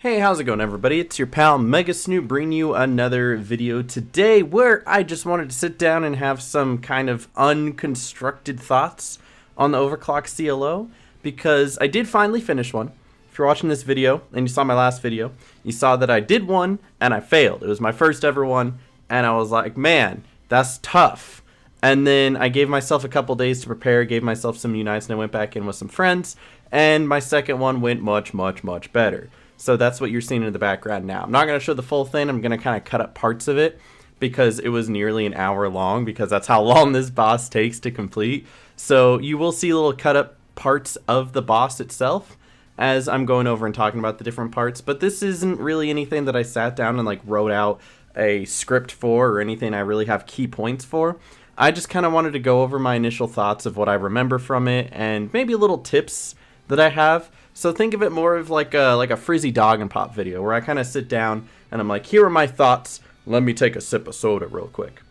Hey, how's it going, everybody? It's your pal Mega Snoop bringing you another video today where I just wanted to sit down and have some kind of unconstructed thoughts on the Overclocked CLO because I did finally finish one. If you're watching this video and you saw my last video, you saw that I did one and I failed. It was my first ever one and I was like, man, that's tough. And then I gave myself a couple days to prepare, gave myself some unites, and I went back in with some friends, and my second one went much better. So that's what you're seeing in the background now. I'm not going to show the full thing. I'm going to kind of cut up parts of it because it was nearly an hour long, because that's how long this boss takes to complete. So you will see little cut up parts of the boss itself as I'm going over and talking about the different parts. But this isn't really anything that I sat down and like wrote out a script for or anything I really have key points for. I just kind of wanted to go over my initial thoughts of what I remember from it and maybe little tips that I have. So think of it more of like a frizzy dog and pop video where I kind of sit down and I'm like, here are my thoughts. Let me take a sip of soda real quick.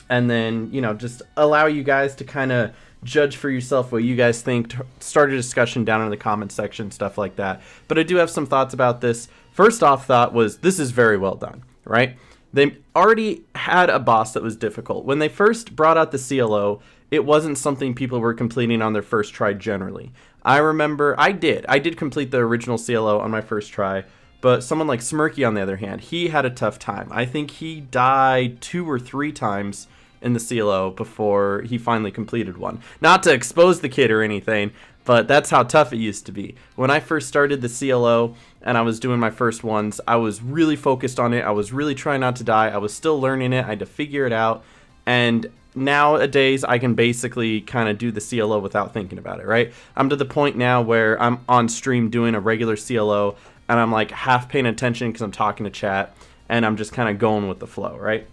And then, you know, just allow you guys to kind of judge for yourself what you guys think. Start a discussion down in the comment section, stuff like that. But I do have some thoughts about this. First off thought was, this is very well done, right? They already had a boss that was difficult. When they first brought out the CLO, it wasn't something people were completing on their first try generally. I remember I did complete the original CLO on my first try, but someone like Smirky, on the other hand, he had a tough time. I think he died 2 or 3 times in the CLO before he finally completed one. Not to expose the kid or anything, but that's how tough it used to be. When I first started the CLO and I was doing my first ones, I was really focused on it. I was really trying not to die. I was still learning it. I had to figure it out. And nowadays, I can basically kind of do the CLO without thinking about it, right? I'm to the point now where I'm on stream doing a regular CLO and I'm like half paying attention because I'm talking to chat and I'm just kind of going with the flow, right?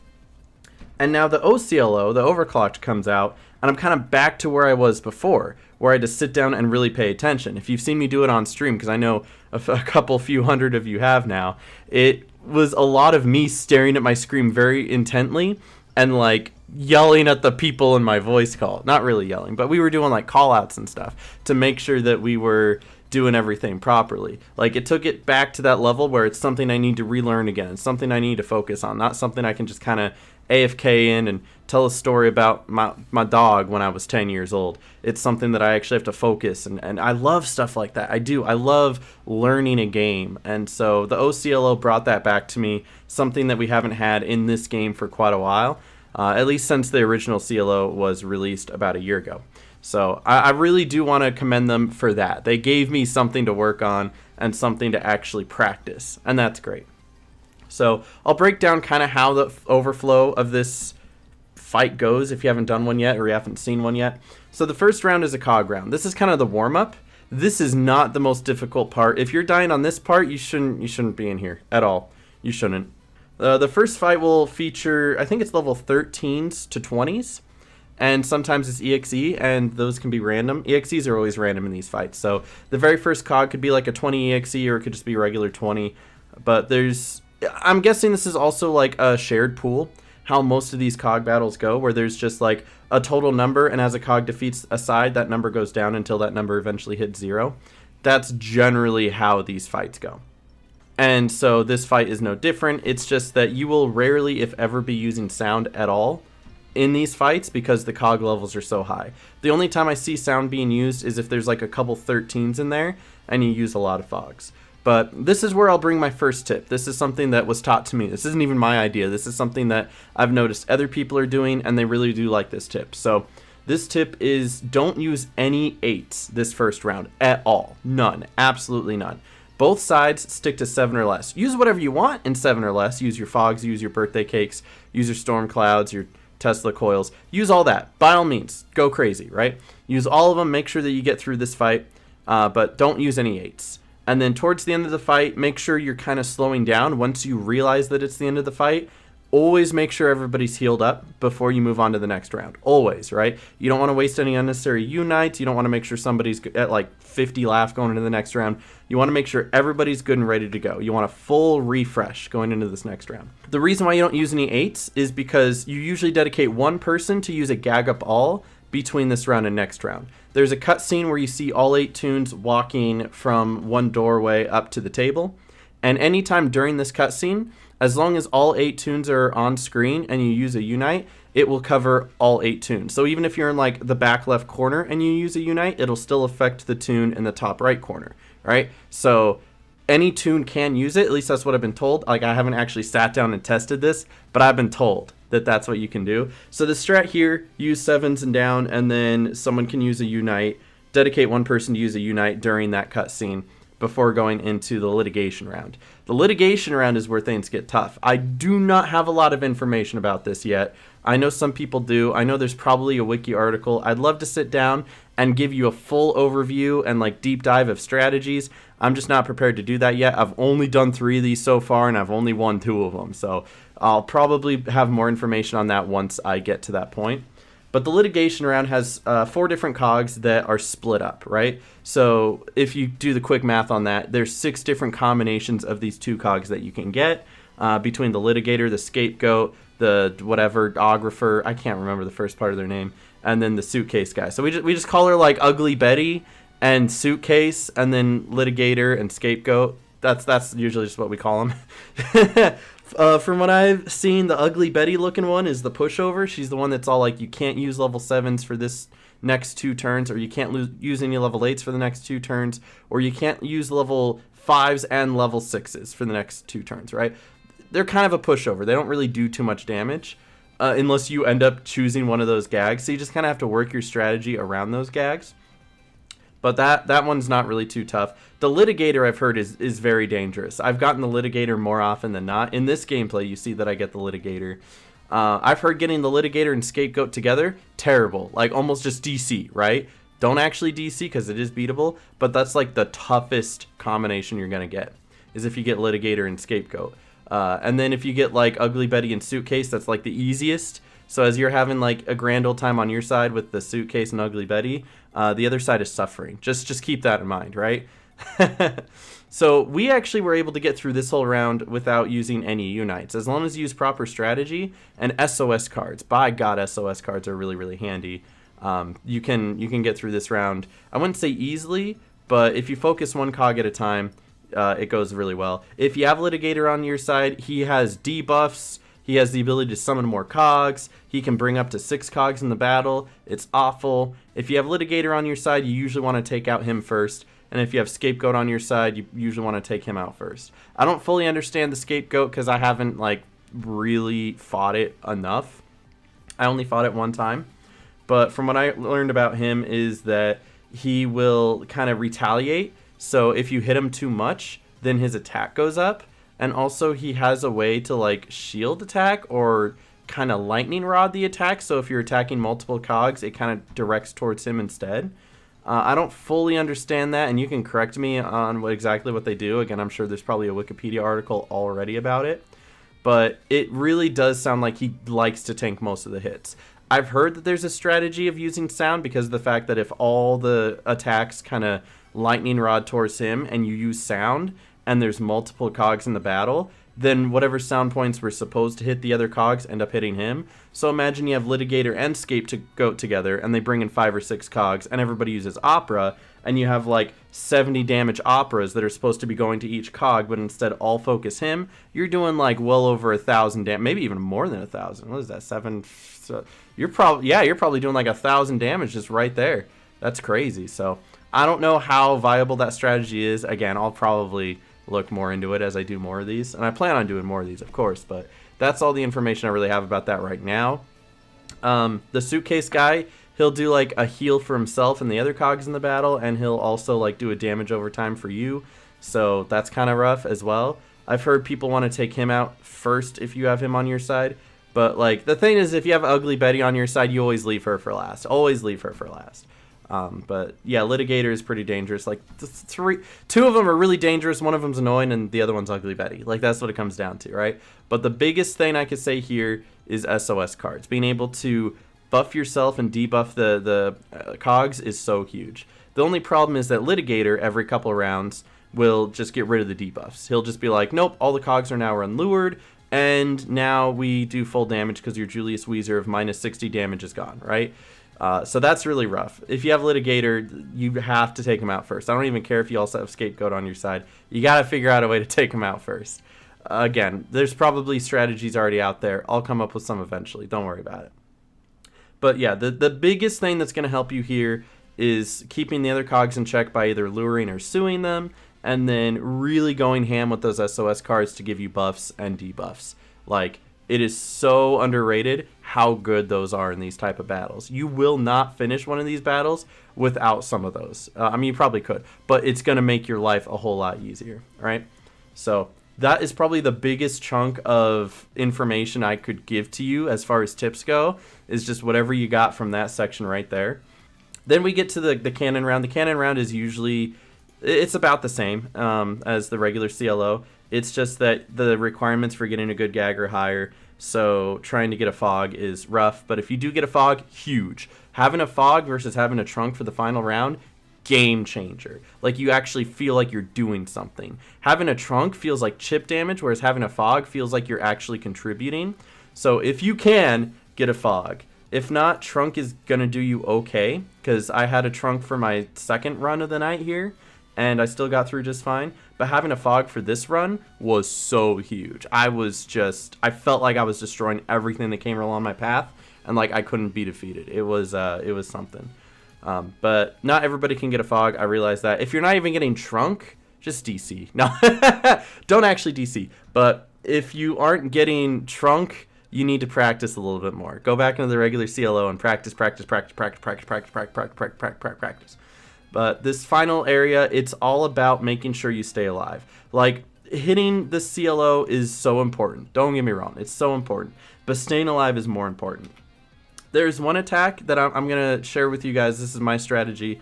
And now the OCLO, the Overclocked, comes out and I'm kind of back to where I was before, where I had to sit down and really pay attention. If you've seen me do it on stream, because I know a few hundred of you have now, it was a lot of me staring at my screen very intently and like yelling at the people in my voice call. Not really yelling, but we were doing like call outs and stuff to make sure that we were doing everything properly. Like, it took it back to that level where it's something I need to relearn again. It's something I need to focus on, not something I can just kind of AFK in and tell a story about my dog when I was 10 years old. It's something that I actually have to focus, and I love stuff like that. I do. I love learning a game, and so the OCLO brought that back to me, something that we haven't had in this game for quite a while, at least since the original CLO was released about a year ago. So I really do want to commend them for that. They gave me something to work on and something to actually practice, and that's great. So I'll break down kind of how the overflow of this fight goes if you haven't done one yet or you haven't seen one yet. So the first round is a cog round. This is kind of the warm-up. This is not the most difficult part. If you're dying on this part, you shouldn't be in here at all. You shouldn't. The first fight will feature, I think it's level 13s to 20s, and sometimes it's EXE, and those can be random. EXEs are always random in these fights. So the very first cog could be like a 20 EXE, or it could just be regular 20. But I'm guessing this is also like a shared pool, how most of these cog battles go, where there's just like a total number, and as a cog defeats a side, that number goes down until that number eventually hits 0. That's generally how these fights go. And so this fight is no different. It's just that you will rarely, if ever, be using sound at all in these fights because the cog levels are so high. The only time I see sound being used is if there's like a couple 13s in there and you use a lot of fogs. But this is where I'll bring my first tip. This is something that was taught to me. This isn't even my idea. This is something that I've noticed other people are doing, and they really do like this tip. So this tip is, don't use any 8s this first round at all. None. Absolutely none. Both sides stick to 7 or less. Use whatever you want in 7 or less. Use your fogs, use your birthday cakes, use your storm clouds, your Tesla coils. Use all that. By all means, go crazy, right? Use all of them. Make sure that you get through this fight, but don't use any 8s. And then towards the end of the fight, make sure you're kind of slowing down. Once you realize that it's the end of the fight, always make sure everybody's healed up before you move on to the next round. Always, right? You don't want to waste any unnecessary unites. You don't want to make sure somebody's at like 50 laugh going into the next round. You want to make sure everybody's good and ready to go. You want a full refresh going into this next round. The reason why you don't use any 8s is because you usually dedicate one person to use a gag up all between this round and next round. There's a cutscene where you see all 8 tunes walking from one doorway up to the table, And anytime during this cutscene, as long as all 8 tunes are on screen and you use a Unite, it will cover all 8 tunes. So even if you're in like the back left corner and you use a Unite, it'll still affect the tune in the top right corner, right? So any tune can use it, at least that's what I've been told. Like, I haven't actually sat down and tested this, but I've been told that that's what you can do. So the strat here, use 7s and down, and then someone can use a Unite, dedicate one person to use a Unite during that cutscene before going into the litigation round. The litigation round is where things get tough. I do not have a lot of information about this yet. I know some people do. I know there's probably a wiki article. I'd love to sit down and give you a full overview and like deep dive of strategies. I'm just not prepared to do that yet. I've only done 3 of these so far, and I've only won 2 of them. So I'll probably have more information on that once I get to that point. But the litigation round has 4 different cogs that are split up, right? So if you do the quick math on that, there's 6 different combinations of these 2 cogs that you can get between the litigator, the scapegoat, the whatever, ographer, I can't remember the first part of their name, and then the suitcase guy. So we just call her like Ugly Betty and suitcase, and then litigator and scapegoat. That's usually just what we call them. From what I've seen, the Ugly Betty looking one is the pushover. She's the one that's all like, you can't use level 7s for this next 2 turns, or you can't use any level 8s for the next 2 turns, or you can't use level 5s and level 6s for the next 2 turns, right? They're kind of a pushover. They don't really do too much damage unless you end up choosing one of those gags. So you just kind of have to work your strategy around those gags. But that one's not really too tough. The litigator, I've heard, is very dangerous. I've gotten the litigator more often than not. In this gameplay, you see that I get the litigator. I've heard getting the litigator and scapegoat together, terrible. Like, almost just DC, right? Don't actually DC because it is beatable, but that's like the toughest combination you're going to get, is if you get litigator and scapegoat. And then if you get like Ugly Betty and suitcase, that's like the easiest. So as you're having like a grand old time on your side with the suitcase and Ugly Betty, the other side is suffering. Just keep that in mind, right? So we actually were able to get through this whole round without using any Unites, as long as you use proper strategy and SOS cards. By God, SOS cards are really, really handy. You can get through this round. I wouldn't say easily, but if you focus one cog at a time, it goes really well. If you have Litigator on your side, he has debuffs. He has the ability to summon more cogs. He can bring up to 6 cogs in the battle. It's awful. If you have Litigator on your side, you usually want to take out him first. And if you have Scapegoat on your side, you usually want to take him out first. I don't fully understand the Scapegoat because I haven't like really fought it enough. I only fought it one time. But from what I learned about him is that he will kind of retaliate. So if you hit him too much, then his attack goes up. And also he has a way to like shield attack or kind of lightning rod the attack. So if you're attacking multiple cogs, it kind of directs towards him instead. I don't fully understand that, and you can correct me on exactly what they do. Again, I'm sure there's probably a Wikipedia article already about it. But it really does sound like he likes to tank most of the hits. I've heard that there's a strategy of using sound because of the fact that if all the attacks kind of lightning rod towards him and you use sound and there's multiple cogs in the battle, then whatever sound points were supposed to hit the other cogs end up hitting him. So imagine you have Litigator and Scapegoat together and they bring in 5 or 6 cogs and everybody uses Opera and you have like 70 damage Operas that are supposed to be going to each cog, but instead all focus him. You're doing like well over 1,000 damage, maybe even more than 1,000. What is that, 7? So you're probably doing like 1,000 damage just right there. That's crazy. So I don't know how viable that strategy is. Again, I'll probably look more into it as I do more of these, and I plan on doing more of these, of course, but that's all the information I really have about that right now. The suitcase guy, he'll do like a heal for himself and the other cogs in the battle, and he'll also like do a damage over time for you, so that's kind of rough as well. I've heard people want to take him out first if you have him on your side, but like the thing is, if you have Ugly Betty on your side, you always leave her for last. Always leave her for last. But yeah, Litigator is pretty dangerous. Like 2 of them are really dangerous. One of them's annoying, and the other one's Ugly Betty. Like that's what it comes down to, right? But the biggest thing I could say here is SOS cards. Being able to buff yourself and debuff the cogs is so huge. The only problem is that Litigator every couple of rounds will just get rid of the debuffs. He'll just be like, nope, all the cogs are now unlured, and now we do full damage because your Julius Weezer of minus 60 damage is gone, right? So that's really rough. If you have Litigator, you have to take him out first. I don't even care if you also have Scapegoat on your side. You got to figure out a way to take him out first. Again, there's probably strategies already out there. I'll come up with some eventually. Don't worry about it. But yeah, the biggest thing that's going to help you here is keeping the other cogs in check by either luring or suing them, and then really going ham with those SOS cards to give you buffs and debuffs. Like, it is so underrated how good those are in these type of battles. You will not finish one of these battles without some of those. I mean, you probably could, but it's going to make your life a whole lot easier, right? So that is probably the biggest chunk of information I could give to you as far as tips go, is just whatever you got from that section right there. Then we get to the canon round. The canon round is usually, it's about the same as the regular CLO. It's just that the requirements for getting a good gag are higher, so trying to get a fog is rough. But if you do get a fog, huge. Having a fog versus having a trunk for the final round, game changer. Like, you actually feel like you're doing something. Having a trunk feels like chip damage, whereas having a fog feels like you're actually contributing. So if you can, get a fog. If not, trunk is going to do you okay, because I had a trunk for my second run of the night here, and I still got through just fine. But having a fog for this run was so huge. I felt like I was destroying everything that came along my path, and like I couldn't be defeated. It was something. But not everybody can get a fog. I realize that. If you're not even getting trunk, just DC. No, don't actually DC. But if you aren't getting trunk, you need to practice a little bit more. Go back into the regular CLO and practice. But this final area, it's all about making sure you stay alive. Like, hitting the CLO is so important. Don't get me wrong. It's so important. But staying alive is more important. There's one attack that I'm going to share with you guys. This is my strategy.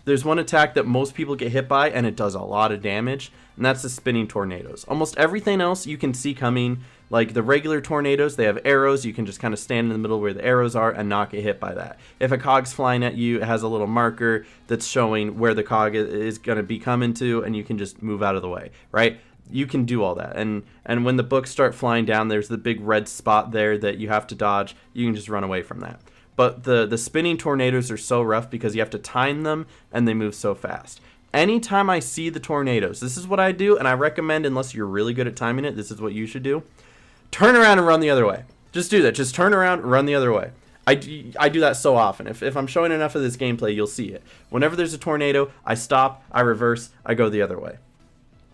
There's one attack that most people get hit by, and it does a lot of damage, and that's the spinning tornadoes. Almost everything else you can see coming, like the regular tornadoes, they have arrows. You can just kind of stand in the middle where the arrows are and not get hit by that. If a cog's flying at you, it has a little marker that's showing where the cog is going to be coming to, and you can just move out of the way, right? You can do all that. And when the books start flying down, there's the big red spot there that you have to dodge. You can just run away from that. But the spinning tornadoes are so rough because you have to time them, and they move so fast. Anytime I see the tornadoes, this is what I do, and I recommend, unless you're really good at timing it, this is what you should do. Turn around and run the other way. Just do that. Just turn around and run the other way. I do that so often. If I'm showing enough of this gameplay, you'll see it. Whenever there's a tornado, I stop, I reverse, I go the other way.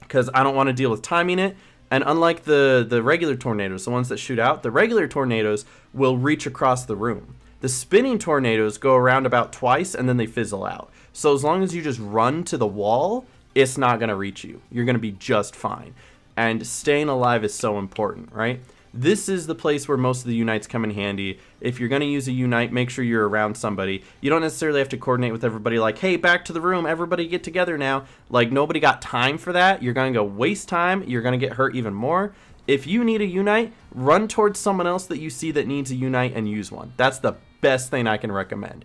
Because I don't want to deal with timing it. And unlike the regular tornadoes, the ones that shoot out, the regular tornadoes will reach across the room. The spinning tornadoes go around about twice, and then they fizzle out. So as long as you just run to the wall, it's not going to reach you. You're going to be just fine. And staying alive is so important, right? This is the place where most of the unites come in handy. If you're going to use a unite, make sure you're around somebody. You don't necessarily have to coordinate with everybody like, hey, back to the room, everybody get together now. Like, nobody got time for that. You're going to go waste time. You're going to get hurt even more. If you need a unite, run towards someone else that you see that needs a unite and use one. That's the best thing I can recommend.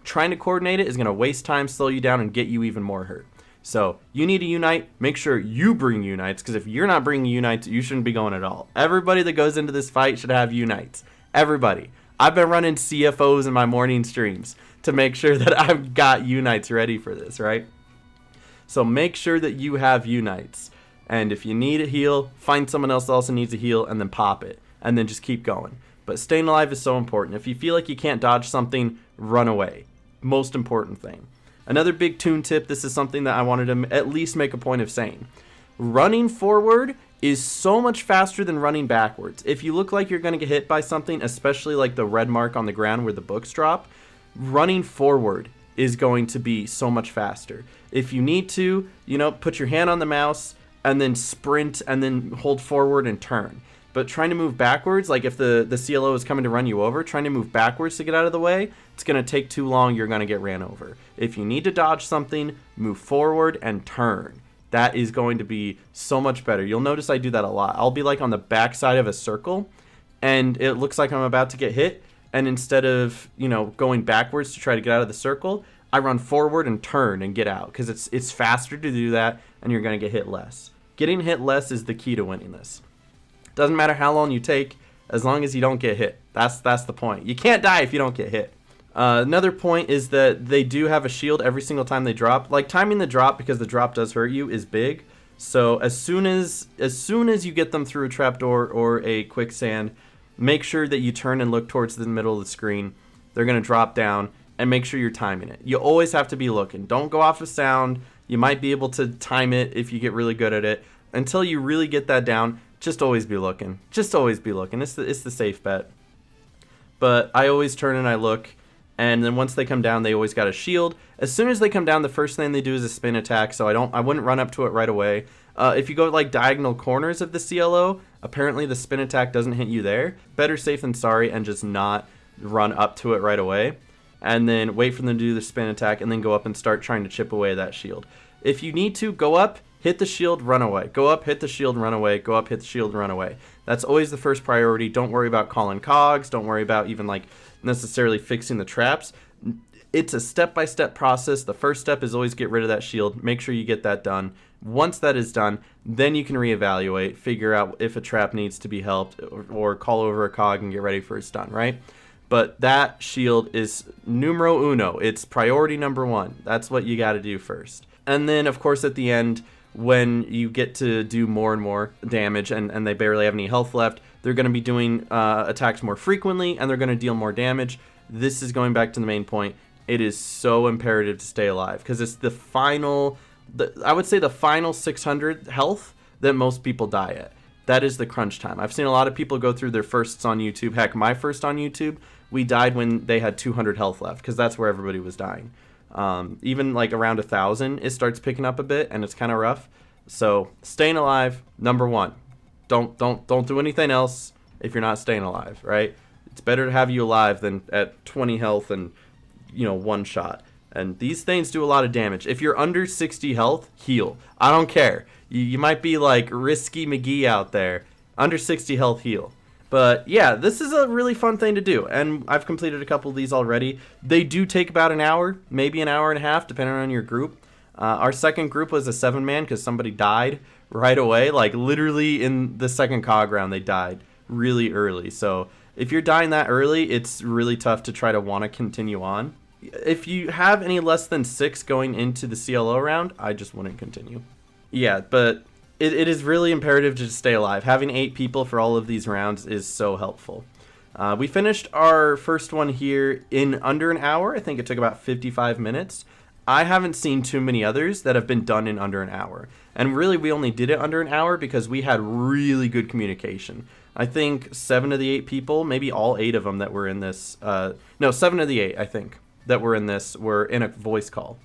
Trying to coordinate it is going to waste time, slow you down, and get you even more hurt. So you need a unite, make sure you bring unites, because if you're not bringing unites, you shouldn't be going at all. Everybody that goes into this fight should have unites. Everybody. I've been running CFOs in my morning streams to make sure that I've got unites ready for this, right? So make sure that you have unites. And if you need a heal, find someone else that also needs a heal, and then pop it. And then just keep going. But staying alive is so important. If you feel like you can't dodge something, run away. Most important thing. Another big toon tip, this is something that I wanted to at least make a point of saying. Running forward is so much faster than running backwards. If you look like you're going to get hit by something, especially like the red mark on the ground where the books drop, running forward is going to be so much faster. If you need to, put your hand on the mouse and then sprint and then hold forward and turn. But trying to move backwards, like if the CLO is coming to run you over, trying to move backwards to get out of the way, it's going to take too long. You're going to get ran over. If you need to dodge something, move forward and turn. That is going to be so much better. You'll notice I do that a lot. I'll be like on the back side of a circle, and it looks like I'm about to get hit. And instead of, going backwards to try to get out of the circle, I run forward and turn and get out, because it's faster to do that, and you're going to get hit less. Getting hit less is the key to winning this. Doesn't matter how long you take, as long as you don't get hit. That's the point. You can't die if you don't get hit. Another point is that they do have a shield every single time they drop. Like, timing the drop, because the drop does hurt you, is big. So as soon as you get them through a trapdoor or a quicksand, make sure that you turn and look towards the middle of the screen. They're going to drop down, and make sure you're timing it. You always have to be looking. Don't go off of sound. You might be able to time it if you get really good at it. Until you really get that down, just always be looking. Just always be looking. It's the safe bet. But I always turn and I look, and then once they come down, they always got a shield. As soon as they come down, the first thing they do is a spin attack, so I wouldn't run up to it right away. If you go like diagonal corners of the CLO, apparently the spin attack doesn't hit you there. Better safe than sorry, and just not run up to it right away. And then wait for them to do the spin attack, and then go up and start trying to chip away that shield. If you need to, go up, hit the shield, run away. Go up, hit the shield, run away. Go up, hit the shield, run away. That's always the first priority. Don't worry about calling cogs. Don't worry about even like necessarily fixing the traps. It's a step-by-step process. The first step is always get rid of that shield. Make sure you get that done. Once that is done, then you can reevaluate, figure out if a trap needs to be helped, or call over a cog and get ready for it's done, right? But that shield is numero uno. It's priority number one. That's what you got to do first. And then, of course, at the end, when you get to do more and more damage and they barely have any health left, they're going to be doing attacks more frequently, and they're going to deal more damage. This is going back to the main point. It is so imperative to stay alive, because it's the final, I would say the final 600 health that most people die at. That is the crunch time. I've seen a lot of people go through their firsts on YouTube. Heck, my first on YouTube, we died when they had 200 health left, because that's where everybody was dying. Even like around 1,000, it starts picking up a bit, and it's kind of rough. So staying alive, number one. Don't do anything else if you're not staying alive, right? It's better to have you alive than at 20 health and, you know, one shot. And these things do a lot of damage. If you're under 60 health, heal. I don't care. You might be like Risky McGee out there. Under 60 health, heal. But yeah, this is a really fun thing to do, and I've completed a couple of these already. They do take about an hour, maybe an hour and a half, depending on your group. Our second group was a 7-man because somebody died right away. Like literally in the second cog round, they died really early. So if you're dying that early, it's really tough to try to want to continue on. If you have any less than 6 going into the CLO round, I just wouldn't continue. Yeah, but it is really imperative to stay alive. Having 8 people for all of these rounds is so helpful. We finished our first one here in under an hour. I think it took about 55 minutes. I haven't seen too many others that have been done in under an hour. And really, we only did it under an hour because we had really good communication. I think 7 of the 8 people, maybe all 8 of them that were in this, no, 7 of the 8, I think, that were in this were in a voice call.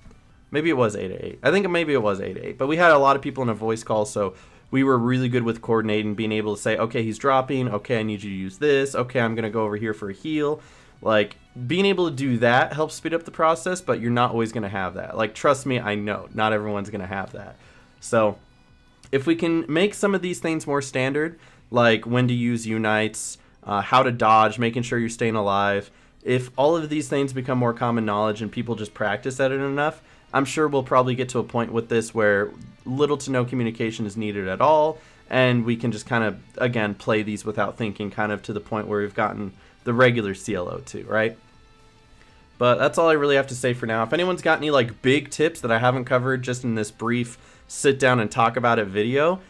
Maybe it was 8-8. I think maybe it was 8-8. But we had a lot of people in a voice call, so we were really good with coordinating, being able to say, okay, he's dropping. Okay, I need you to use this. Okay, I'm going to go over here for a heal. Like, being able to do that helps speed up the process, but you're not always going to have that. Like, trust me, I know. Not everyone's going to have that. So, if we can make some of these things more standard, like when to use unites, how to dodge, making sure you're staying alive, if all of these things become more common knowledge and people just practice at it enough, I'm sure we'll probably get to a point with this where little to no communication is needed at all, and we can just kind of, again, play these without thinking, kind of to the point where we've gotten the regular CLO too, right? But that's all I really have to say for now. If anyone's got any like big tips that I haven't covered just in this brief sit down and talk about it video,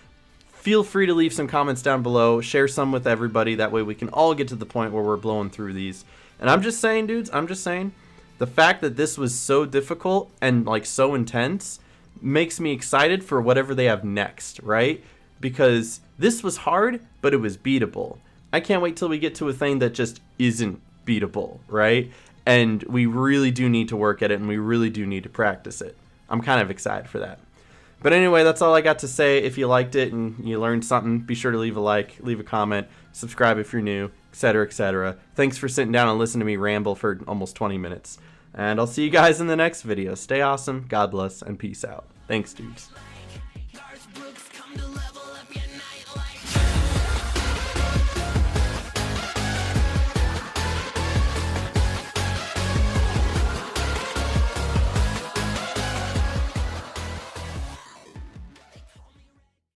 feel free to leave some comments down below, share some with everybody, that way we can all get to the point where we're blowing through these. And I'm just saying, dudes, I'm just saying, the fact that this was so difficult and like so intense makes me excited for whatever they have next, right? Because this was hard, but it was beatable. I can't wait till we get to a thing that just isn't beatable, right? And we really do need to work at it, and we really do need to practice it. I'm kind of excited for that. But anyway, that's all I got to say. If you liked it and you learned something, be sure to leave a like, leave a comment, subscribe if you're new, etc., etc. Thanks for sitting down and listening to me ramble for almost 20 minutes. And I'll see you guys in the next video. Stay awesome, God bless, and peace out. Thanks, dudes.